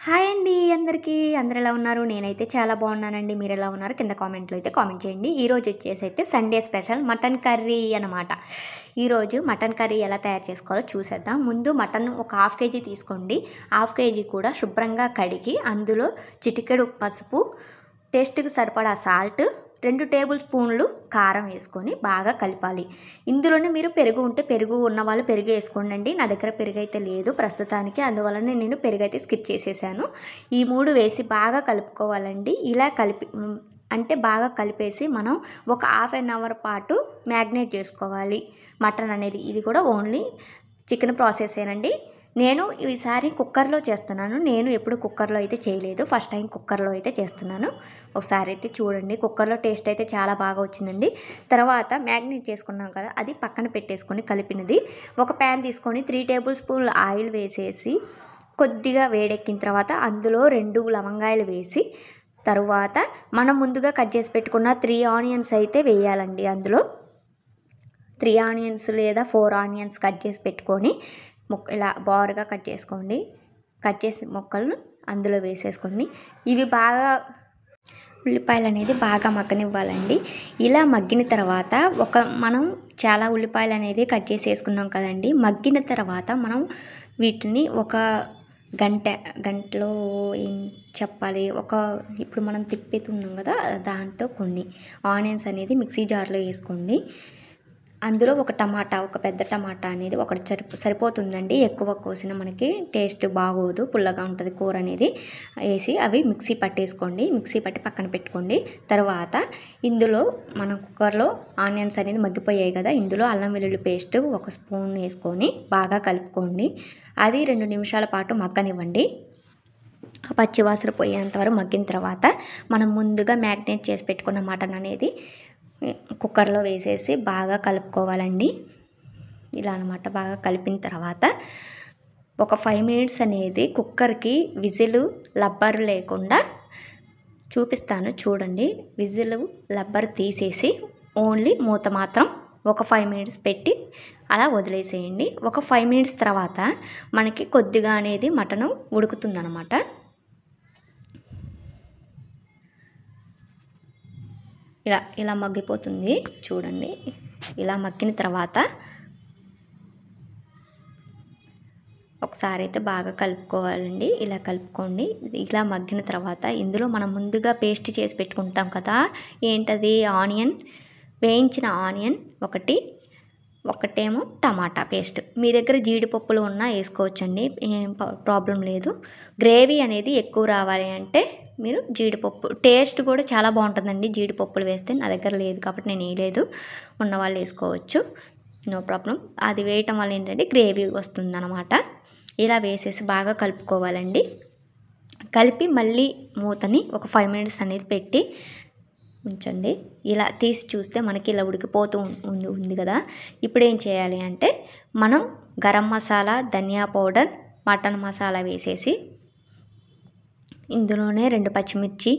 Hi అండి అందరికీ. అందరూ ఎలా ఉన్నారు? నేనైతే చాలా బాగున్నానండి. మీరు ఎలా ఉన్నారు? కింద కామెంట్లో అయితే కామెంట్ చేయండి. ఈరోజు వచ్చేసి అయితే సండే స్పెషల్ మటన్ కర్రీ అనమాట. ఈరోజు మటన్ కర్రీ ఎలా తయారు చేసుకోవాలో చూసేద్దాం. ముందు మటన్ ఒక హాఫ్ కేజీ తీసుకోండి. హాఫ్ కేజీ కూడా శుభ్రంగా కడిగి అందులో చిటికెడు పసుపు, టేస్ట్కి సరిపడా సాల్ట్, 2 టేబుల్ స్పూన్లు కారం వేసుకొని బాగా కలపాలి. ఇందులోనే మీరు పెరుగు ఉంటే పెరుగు ఉన్నవాళ్ళు పెరుగు వేసుకోండి. నా దగ్గర పెరుగు అయితే లేదు ప్రస్తుతానికి, అందువలన నేను పెరుగు అయితే స్కిప్ చేసేసాను. ఈ 3 వేసి బాగా కలుపుకోవాలండి. ఇలా అంటే బాగా కలిపేసి మనం ఒక హాఫ్ అన్ అవర్ పాటు మ్యాగ్నేట్ చేసుకోవాలి మటన్ అనేది. ఇది కూడా ఓన్లీ చికెన్ ప్రాసెసేనండి. నేను ఈసారి కుక్కర్లో చేస్తున్నాను. నేను ఎప్పుడు కుక్కర్లో అయితే చేయలేదు, ఫస్ట్ టైం కుక్కర్లో అయితే చేస్తున్నాను. ఒకసారి అయితే చూడండి. కుక్కర్లో టేస్ట్ అయితే చాలా బాగా వచ్చిందండి. తర్వాత మ్యాగ్నేట్ చేసుకున్నాం కదా, అది పక్కన పెట్టేసుకొని కలిపినది ఒక ప్యాన్ తీసుకొని 3 టేబుల్ స్పూన్ల ఆయిల్ వేసేసి కొద్దిగా వేడెక్కిన తర్వాత అందులో 2 లవంగాయలు వేసి తరువాత మనం ముందుగా కట్ చేసి పెట్టుకున్న 3 ఆనియన్స్ అయితే వేయాలండి. అందులో 3 ఆనియన్స్ లేదా 4 ఆనియన్స్ కట్ చేసి పెట్టుకొని ఇలా బారుగా కట్ చేసుకోండి. కట్ చేసిన ముక్కలను అందులో వేసేసుకోండి. ఇవి బాగా ఉల్లిపాయలు అనేది బాగా మగ్గనివ్వాలండి. ఇలా మగ్గిన తర్వాత మనం చాలా ఉల్లిపాయలు అనేది కట్ చేసి వేసుకున్నాం కదండి. మగ్గిన తర్వాత మనం వీటిని ఒక గంటలో ఏం చెప్పాలి, ఇప్పుడు మనం తిప్పుతున్నాం కదా, దాంతో కొన్ని ఆనియన్స్ అనేది మిక్సీ జార్లో వేసుకోండి. అందులో ఒక పెద్ద టమాటా అనేది ఒకటి సరిపోతుందండి. ఎక్కువ కోసిన మనకి టేస్ట్ బాగోదు, పుల్లగా ఉంటుంది కూర అనేది. వేసి అవి మిక్సీ పట్టేసుకోండి. మిక్సీ పట్టి పక్కన పెట్టుకోండి. తర్వాత ఇందులో మనం కుక్కర్లో ఆనియన్స్ అనేది మగ్గిపోయాయి కదా, ఇందులో అల్లం వెల్లుల్లి పేస్ట్ 1 స్పూన్ వేసుకొని బాగా కలుపుకోండి. అది 2 నిమిషాల పాటు మగ్గనివ్వండి. పచ్చివాసన పోయేంత వరకు మగ్గిన తర్వాత మనం ముందుగా మ్యాగ్నేట్ చేసి పెట్టుకున్న మటన్ అనేది కుక్కర్లో వేసేసి బాగా కలుపుకోవాలండి. ఇలా అనమాట. బాగా కలిపిన తర్వాత ఒక 5 మినిట్స్ అనేది కుక్కర్కి విజిల్ లబ్బర్ లేకుండా చూపిస్తాను చూడండి. విజిల్ లబ్బర్ తీసేసి ఓన్లీ మూత మాత్రం ఒక 5 మినిట్స్ పెట్టి అలా వదిలేసేయండి. ఒక 5 మినిట్స్ తర్వాత మనకి కొద్దిగా అనేది మటను ఉడుకుతుందన్నమాట. ఇలా మగ్గిపోతుంది చూడండి. ఇలా మగ్గిన తర్వాత ఒకసారి అయితే బాగా కలుపుకోవాలండి. ఇలా కలుపుకోండి. ఇలా మగ్గిన తర్వాత ఇందులో మనం ముందుగా పేస్ట్ చేసి పెట్టుకుంటాం కదా, ఏంటది, వేయించిన ఆనియన్ ఒకటేమో టమాటా పేస్ట్. మీ దగ్గర జీడిపప్పులు ఉన్నా వేసుకోవచ్చండి, ఏం ప్రాబ్లం లేదు. గ్రేవీ అనేది ఎక్కువ రావాలి అంటే మీరు జీడిపప్పు టేస్ట్ కూడా చాలా బాగుంటుందండి జీడిపప్పులు వేస్తే. నా దగ్గర లేదు కాబట్టి నేను వేయలేదు, ఉన్నవాళ్ళు వేసుకోవచ్చు, నో ప్రాబ్లం. అది వేయటం వల్ల ఏంటంటే గ్రేవీ వస్తుందన్నమాట. ఇలా వేసేసి బాగా కలుపుకోవాలండి. కలిపి మళ్ళీ మూతని ఒక 5 మినిట్స్ అనేది పెట్టి ఉంచండి. ఇలా తీసి చూస్తే మనకి ఇలా ఉడికిపోతూ ఉంది కదా. ఇప్పుడు ఏం చేయాలి అంటే మనం గరం మసాలా, ధనియా పౌడర్, మటన్ మసాలా వేసేసి ఇందులోనే 2 పచ్చిమిర్చి,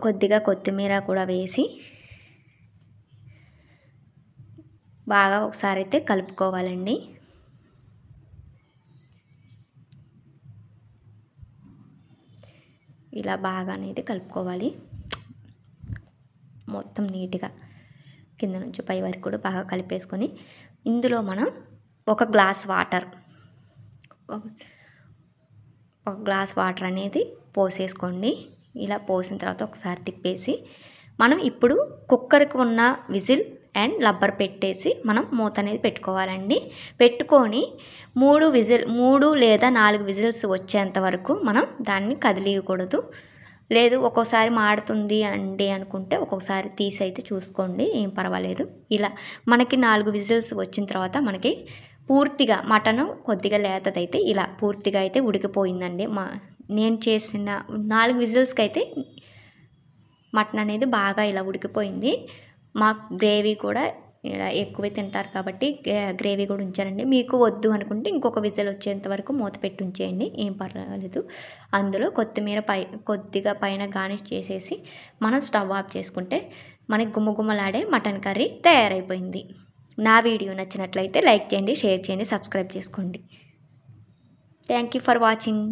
కొద్దిగా కొత్తిమీర కూడా వేసి బాగా ఒకసారి అయితే కలుపుకోవాలండి. ఇలా బాగా అనేది కలుపుకోవాలి మొత్తం నీట్గా, కింద నుంచి పై వరకు కూడా బాగా కలిపేసుకొని ఇందులో మనం ఒక గ్లాస్ వాటర్ అనేది పోసేసుకోండి. ఇలా పోసిన తర్వాత ఒకసారి తిప్పేసి మనం ఇప్పుడు కుక్కర్కి ఉన్న విజిల్ అండ్ లబ్బర్ పెట్టేసి మనం మూత అనేది పెట్టుకోవాలండి. పెట్టుకొని 3 లేదా 4 విజిల్స్ వచ్చేంత వరకు మనం దాన్ని కదిలియకూడదు. లేదు ఒక్కోసారి మాడుతుంది అండి అనుకుంటే ఒక్కొక్కసారి తీసి అయితే చూసుకోండి, ఏం పర్వాలేదు. ఇలా మనకి 4 విజిల్స్ వచ్చిన తర్వాత మనకి పూర్తిగా మటను కొద్దిగా లేతదైతే ఇలా పూర్తిగా అయితే ఉడికిపోయిందండి. నేను చేసిన 4 విజిల్స్కి అయితే మటన్ అనేది బాగా ఇలా ఉడికిపోయింది. మాకు గ్రేవీ కూడా ఇలా ఎక్కువే తింటారు కాబట్టి గ్రేవీ కూడా ఉంచానండి. మీకు వద్దు అనుకుంటే ఇంకొక విజిల్ వచ్చేంత వరకు మూత పెట్టి ఉంచేయండి, ఏం పర్వాలేదు. అందులో కొత్తిమీర కొద్దిగా పైన గార్నిష్ చేసేసి మనం స్టవ్ ఆఫ్ చేసుకుంటే మనకి గుమ్మగుమ్మలాడే మటన్ కర్రీ తయారైపోయింది. నా వీడియో నచ్చినట్లయితే లైక్ చేయండి, షేర్ చేయండి, సబ్స్క్రైబ్ చేసుకోండి. Thank you for watching.